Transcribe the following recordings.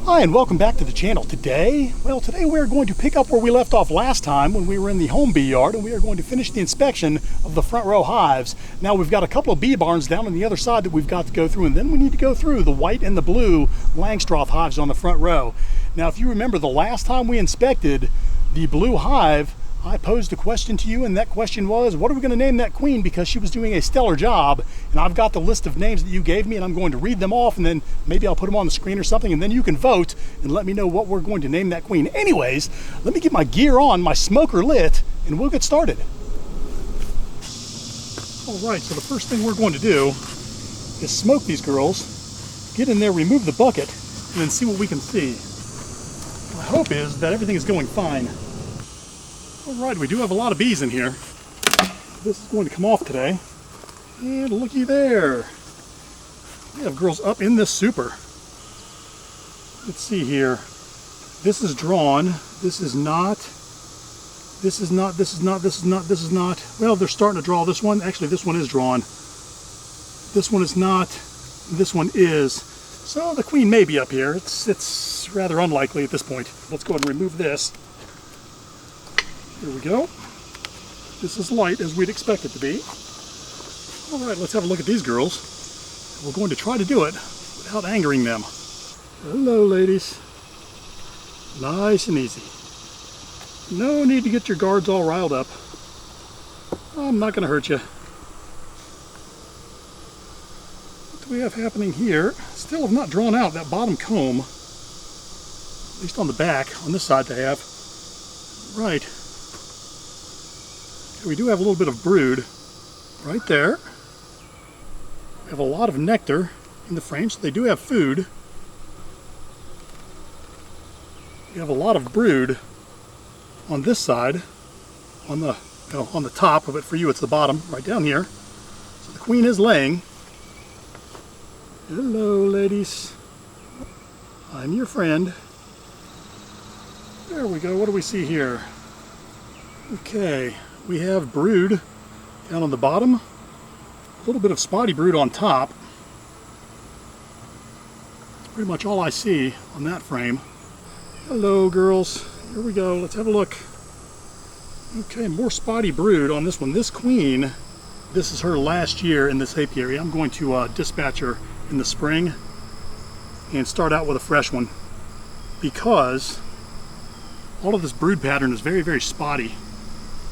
Hi and welcome back to the channel. Today we're going to pick up where we left off last time when we were in the home bee yard, and we are going to finish the inspection of the front row hives. Now we've got a couple of bee barns down on the other side that we've got to go through, and then we need to go through the white and the blue Langstroth hives on the front row. Now if you remember the last time we inspected the blue hive, I posed a question to you, and that question was, what are we going to name that queen, because she was doing a stellar job. And I've got the list of names that you gave me, and I'm going to read them off, and then maybe I'll put them on the screen or something, and then you can vote and let me know what we're going to name that queen. Anyways, let me get my gear on, my smoker lit, and we'll get started. All right, so the first thing we're going to do is smoke these girls, get in there, remove the bucket, and then see what we can see. My hope is that everything is going fine. All right, we do have a lot of bees in here. This is going to come off today. And looky there. We have girls up in this super. Let's see here. This is drawn. This is not. This is not. This is not. This is not. This is not. Well, they're starting to draw this one. Actually, this one is drawn. This one is not. This one is. So the queen may be up here. It's rather unlikely at this point. Let's go ahead and remove this. Here we go. This is light as we'd expect it to be. All right, let's have a look at these girls. We're going to try to do it without angering them. Hello, ladies. Nice and easy. No need to get your guards all riled up. I'm not going to hurt you. What do we have happening here? Still have not drawn out that bottom comb. At least on the back, on this side they have. Right. We do have a little bit of brood right there. We have a lot of nectar in the frame, so they do have food. We have a lot of brood on this side, on the top of it. For you, it's the bottom, right down here. So the queen is laying. Hello, ladies. I'm your friend. There we go. What do we see here? Okay. We have brood down on the bottom, a little bit of spotty brood on top. That's pretty much all I see on that frame. Hello, girls. Here we go. Let's have a look. Okay, more spotty brood on this one. This queen, this is her last year in this apiary. I'm going to dispatch her in the spring and start out with a fresh one, because all of this brood pattern is very, very spotty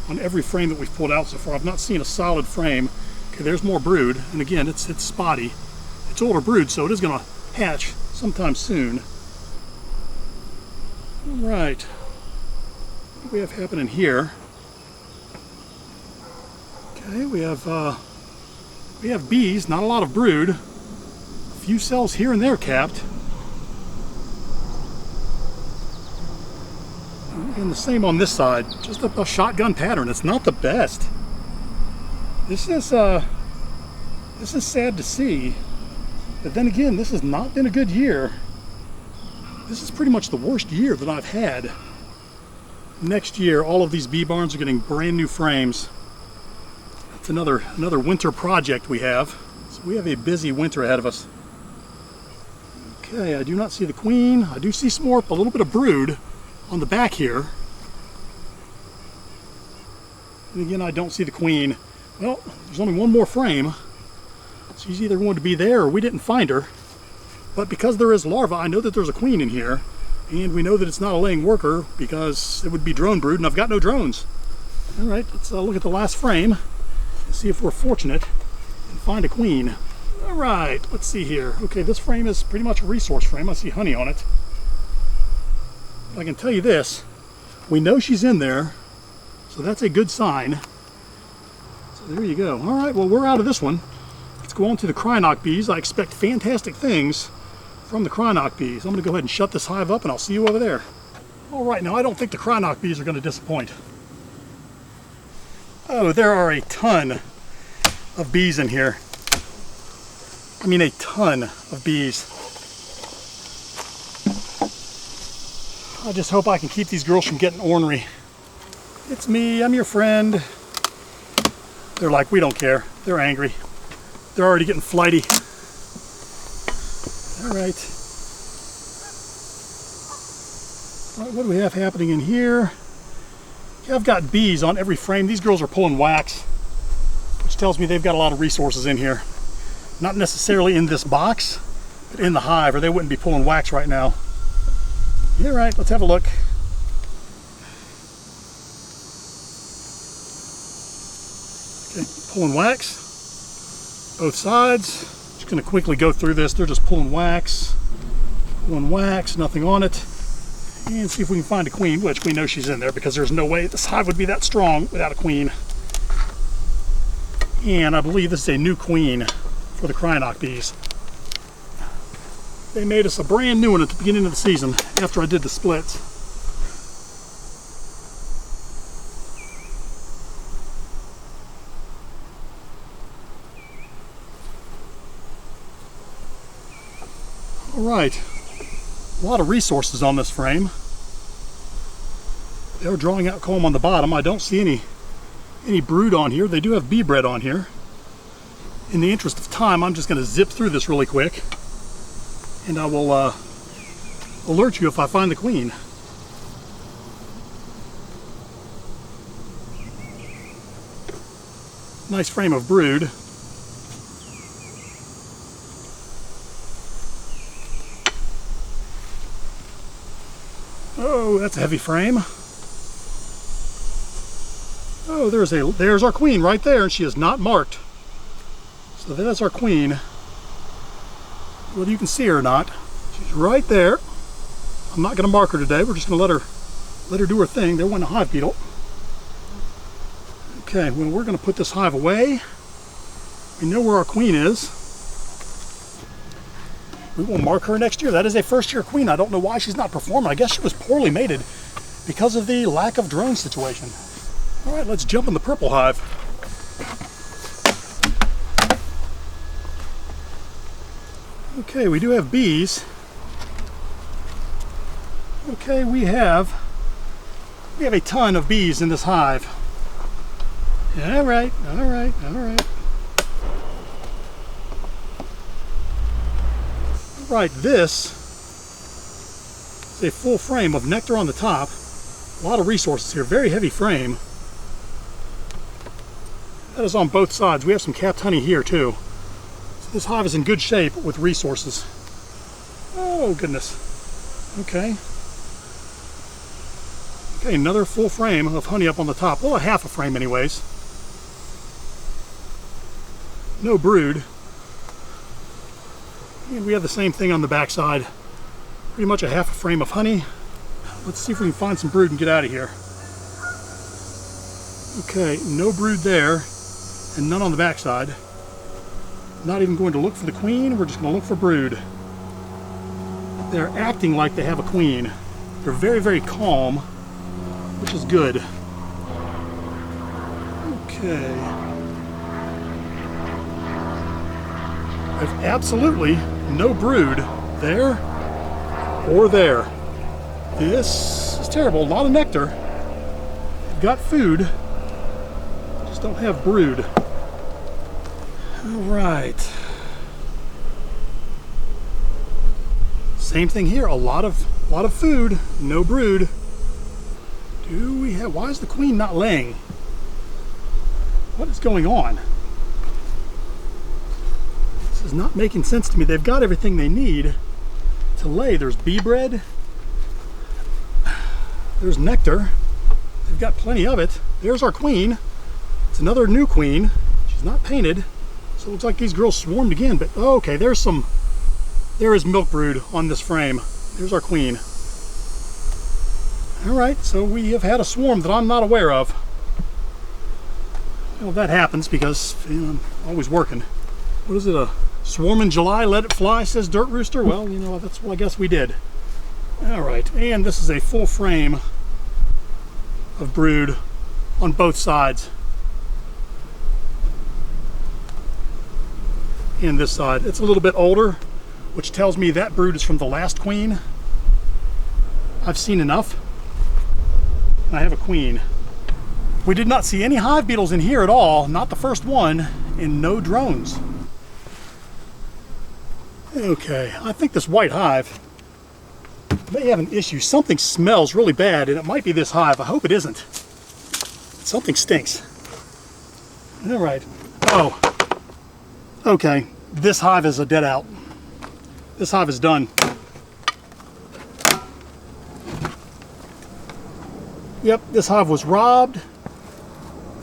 on every frame that we've pulled out so far. I've not seen a solid frame. Okay, there's more brood, and again, it's spotty. It's older brood, so it is going to hatch sometime soon. All right, what do we have happening here? Okay, we have bees, not a lot of brood. A few cells here and there capped. And the same on this side, just a shotgun pattern. It's not the best. This is sad to see, but then again, this has not been a good year. This is pretty much the worst year that I've had. Next year, all of these bee barns are getting brand new frames. It's another winter project we have. So we have a busy winter ahead of us. Okay, I do not see the queen. I do see a little bit of brood on the back here. And again, I don't see the queen. Well, there's only one more frame. She's either going to be there or we didn't find her. But because there is larvae, I know that there's a queen in here. And we know that it's not a laying worker because it would be drone brood, and I've got no drones. All right, let's look at the last frame and see if we're fortunate and find a queen. All right, let's see here. Okay, this frame is pretty much a resource frame. I see honey on it. I can tell you this, we know she's in there, so that's a good sign. So there you go. All right, well, we're out of this one. Let's go on to the Krynock bees. I expect fantastic things from the Krynock bees. I'm going to go ahead and shut this hive up, and I'll see you over there. All right, now I don't think the Krynock bees are going to disappoint. Oh, there are a ton of bees in here. I mean, a ton of bees. I just hope I can keep these girls from getting ornery. It's me, I'm your friend. They're like, we don't care. They're angry. They're already getting flighty. All right. All right, what do we have happening in here? Yeah, I've got bees on every frame. These girls are pulling wax, which tells me they've got a lot of resources in here. Not necessarily in this box, but in the hive, or they wouldn't be pulling wax right now. Yeah, right, let's have a look. Okay, pulling wax, both sides. Just gonna quickly go through this. They're just pulling wax, nothing on it. And see if we can find a queen, which we know she's in there because there's no way this hive would be that strong without a queen. And I believe this is a new queen for the Crynoc bees. They made us a brand new one at the beginning of the season after I did the splits. All right. A lot of resources on this frame. They're drawing out comb on the bottom. I don't see any brood on here. They do have bee bread on here. In the interest of time, I'm just going to zip through this really quick, and I will alert you if I find the queen. Nice frame of brood. Oh, that's a heavy frame. Oh, there's our queen right there, and she is not marked. So that's our queen. Whether you can see her or not, she's right there. I'm not going to mark her today. We're just going to let her do her thing. There went a hive beetle. Okay, well, we're going to put this hive away. We know where our queen is. We will mark her next year. That is a first-year queen. I don't know why she's not performing. I guess she was poorly mated because of the lack of drone situation. All right, let's jump in the purple hive. Okay, we do have bees. Okay, we have a ton of bees in this hive. All right. Right, this is a full frame of nectar on the top. A lot of resources here, very heavy frame. That is on both sides. We have some capped honey here too. So this hive is in good shape with resources. Oh goodness. Okay. Okay, another full frame of honey up on the top. Well, a half a frame anyways. No brood. And we have the same thing on the back side. Pretty much a half a frame of honey. Let's see if we can find some brood and get out of here. Okay, no brood there, and none on the back side. Not even going to look for the queen, we're just going to look for brood. They're acting like they have a queen. They're very, very calm, which is good. Okay. I've absolutely no brood there or there. This is terrible. A lot of nectar. I've got food. Just don't have brood. All right. Same thing here. A lot of food. No brood. Do we have? Why is the queen not laying? What is going on? Is not making sense to me. They've got everything they need to lay. There's bee bread, there's nectar, they've got plenty of it. There's our queen. It's another new queen. She's not painted, so it looks like these girls swarmed again. But oh, okay, there is milk brood on this frame. There's our queen. All right, so we have had a swarm that I'm not aware of. Well, that happens because I'm always working. What is it, a swarm in July, let it fly, says Dirt Rooster? Well, that's what I guess we did. All right, and this is a full frame of brood on both sides. And this side. It's a little bit older, which tells me that brood is from the last queen. I've seen enough. I have a queen. We did not see any hive beetles in here at all, not the first one, and no drones. Okay, I think this white hive I may have an issue. Something smells really bad, and it might be this hive. I hope it isn't. Something stinks. All right. Oh, okay. This hive is a dead out. This hive is done. Yep, this hive was robbed,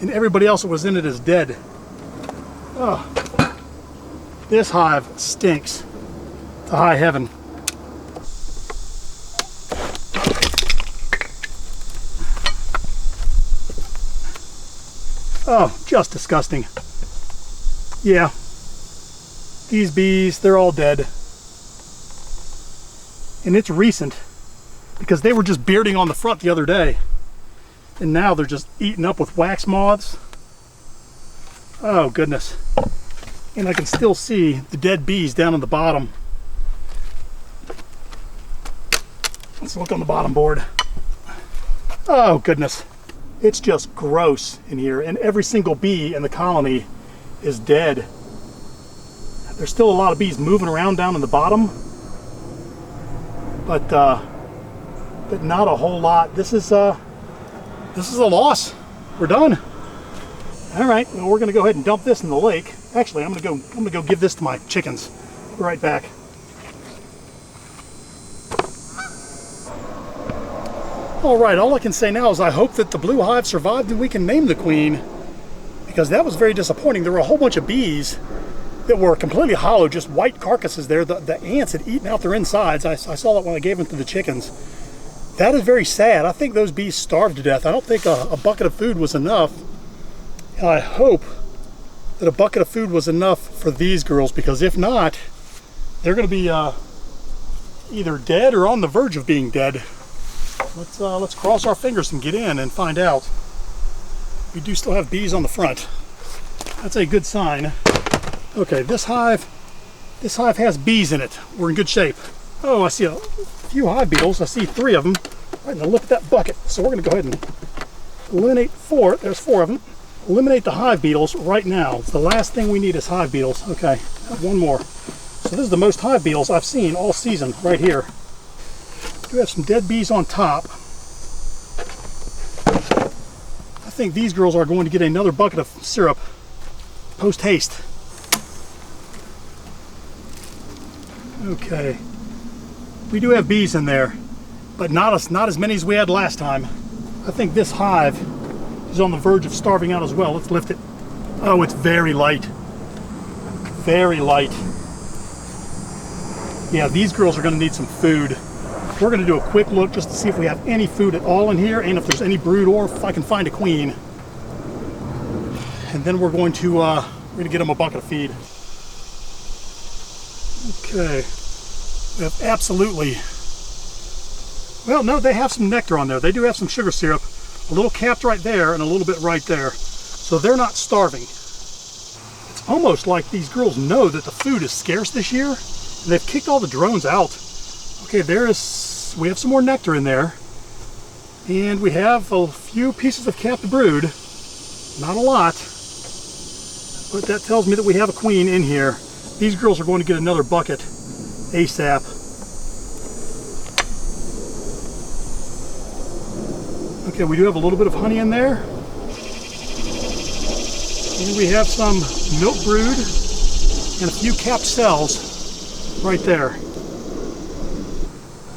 and everybody else that was in it is dead. Oh, this hive stinks to high heaven. Oh, just disgusting. Yeah, these bees, they're all dead. And it's recent because they were just bearding on the front the other day. And now they're just eaten up with wax moths. Oh, goodness. And I can still see the dead bees down on the bottom. Let's look on the bottom board. Oh, goodness. It's just gross in here, and every single bee in the colony is dead. There's still a lot of bees moving around down in the bottom, but not a whole lot. This is a loss. We're done. All right, well, we're gonna go ahead and dump this in the lake. Actually, I'm gonna go give this to my chickens. Be right back. All right, all I can say now is I hope that the blue hive survived and we can name the queen, because that was very disappointing. There were a whole bunch of bees that were completely hollow, just white carcasses there. The ants had eaten out their insides. I saw that when I gave them to the chickens. That is very sad. I think those bees starved to death. I don't think a bucket of food was enough. And I hope that a bucket of food was enough for these girls, because if not, they're gonna be either dead or on the verge of being dead. Let's cross our fingers and get in and find out. We do still have bees on the front. That's a good sign. Okay, this hive has bees in it. We're in good shape. Oh, I see a few hive beetles. I see 3 of them right in the lip of that bucket. So we're going to go ahead and eliminate 4. There's 4 of them. Eliminate the hive beetles right now. It's the last thing we need is hive beetles. Okay, one more. So this is the most hive beetles I've seen all season right here. We have some dead bees on top. I think these girls are going to get another bucket of syrup post haste. Okay, we do have bees in there, but not as many as we had last time. I think this hive is on the verge of starving out as well. Let's lift it. Oh, it's very light. Very light. Yeah, these girls are going to need some food. We're going to do a quick look just to see if we have any food at all in here, and if there's any brood, or if I can find a queen. And then we're going to get them a bucket of feed. Okay, we have absolutely, well, no, they have some nectar on there. They do have some sugar syrup, a little capped right there and a little bit right there. So they're not starving. It's almost like these girls know that the food is scarce this year, and they've kicked all the drones out. Okay, we have some more nectar in there, and we have a few pieces of capped brood. Not a lot, but that tells me that we have a queen in here. These girls are going to get another bucket ASAP. Okay, we do have a little bit of honey in there. And we have some milk brood and a few capped cells right there.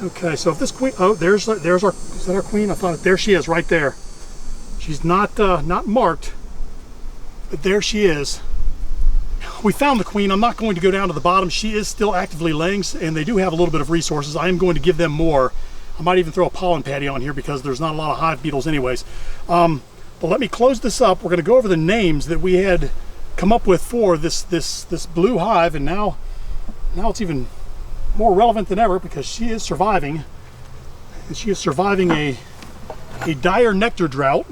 Okay, so if this queen, oh, there's our, is that our queen? I thought, there she is right there. She's not marked, but there she is. We found the queen. I'm not going to go down to the bottom. She is still actively laying, and they do have a little bit of resources. I am going to give them more. I might even throw a pollen patty on here because there's not a lot of hive beetles anyways. But let me close this up. We're going to go over the names that we had come up with for this blue hive, and now it's even more relevant than ever because she is surviving. And she is surviving a dire nectar drought.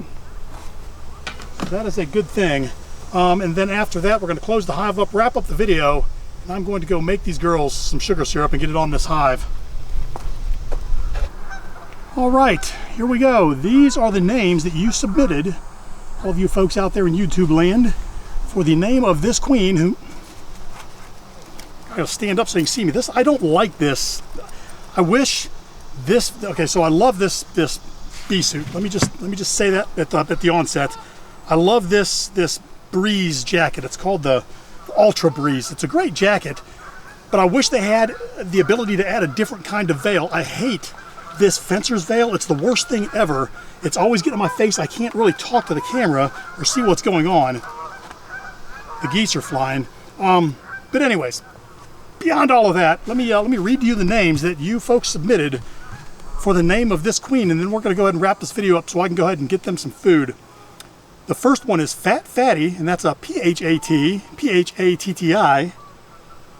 So that is a good thing. And then after that, we're going to close the hive up, wrap up the video, and I'm going to go make these girls some sugar syrup and get it on this hive. All right, here we go. These are the names that you submitted, all of you folks out there in YouTube land, for the name of this queen who, I'm going to stand up so you can see me. I don't like this. I wish Okay, so I love this bee suit. Let me just say that at the onset. I love this Breeze jacket. It's called the Ultra Breeze. It's a great jacket, but I wish they had the ability to add a different kind of veil. I hate this fencer's veil. It's the worst thing ever. It's always getting in my face. I can't really talk to the camera or see what's going on. The geese are flying. But anyways, beyond all of that, let me read to you the names that you folks submitted for the name of this queen, and then we're going to go ahead and wrap this video up so I can go ahead and get them some food. The first one is Fat Fatty, and that's a P-H-A-T, P-H-A-T-T-I,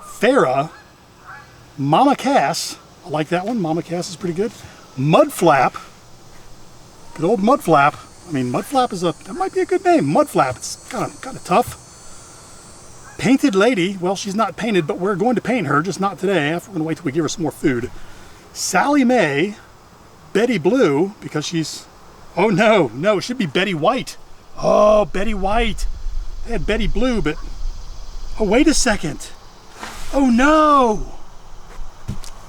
Farah, Mama Cass, I like that one, Mama Cass is pretty good, Mudflap, good old Mudflap. I mean, Mudflap that might be a good name, Mudflap, it's kind of tough. Painted Lady, well, she's not painted, but we're going to paint her, just not today. We're going to wait till we give her some more food. Sally Mae, Betty Blue, because she's, oh no, it should be Betty White. Oh, Betty White. They had Betty Blue, but, oh, wait a second. Oh no.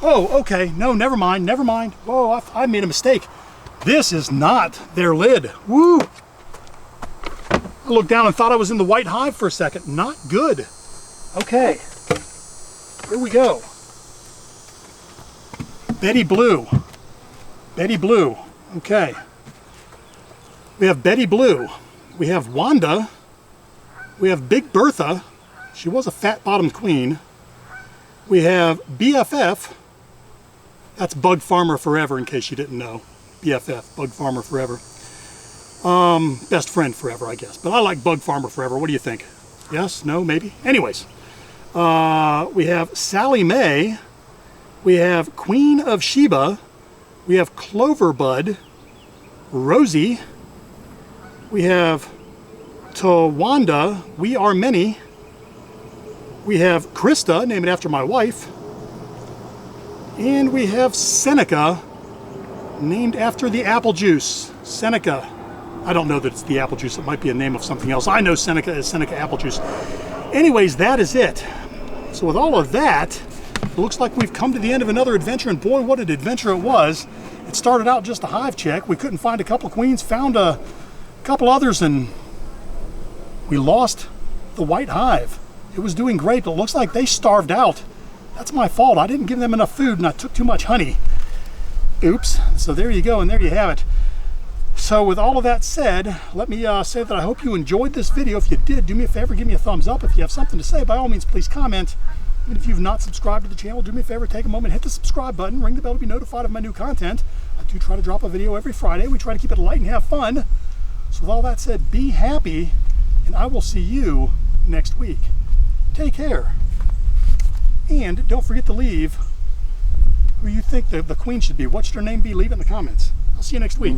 Oh, okay, no, never mind. Whoa, I made a mistake. This is not their lid. Woo. I looked down and thought I was in the white hive for a second. Not good. Okay, here we go. Betty Blue. Betty Blue. Okay. We have Betty Blue. We have Wanda. We have Big Bertha. She was a fat-bottomed queen. We have BFF. That's Bug Farmer Forever, in case you didn't know. BFF, Bug Farmer Forever. Best friend forever, I guess. But I like Bug Farmer Forever. What do you think? Yes? No? Maybe? Anyways. We have Sally Mae. We have Queen of Sheba. We have Cloverbud. Rosie. We have Tawanda. We Are Many. We have Krista, named after my wife. And we have Seneca, named after the apple juice. Seneca. I don't know that it's the apple juice. It might be a name of something else. I know Seneca is Seneca apple juice. Anyways, that is it. So with all of that, it looks like we've come to the end of another adventure, and boy, what an adventure it was. It started out just a hive check. We couldn't find a couple of queens, found a couple others, and we lost the white hive. It was doing great, but it looks like they starved out. That's my fault. I didn't give them enough food, and I took too much honey. Oops. So there you go, and there you have it. So with all of that said, let me say that I hope you enjoyed this video. If you did, do me a favor, give me a thumbs up. If you have something to say, by all means, please comment. And if you've not subscribed to the channel, do me a favor, take a moment, hit the subscribe button, ring the bell to be notified of my new content. I do try to drop a video every Friday. We try to keep it light and have fun. So with all that said, be happy, and I will see you next week. Take care. And don't forget to leave who you think the queen should be. What should her name be? Leave it in the comments. I'll see you next week.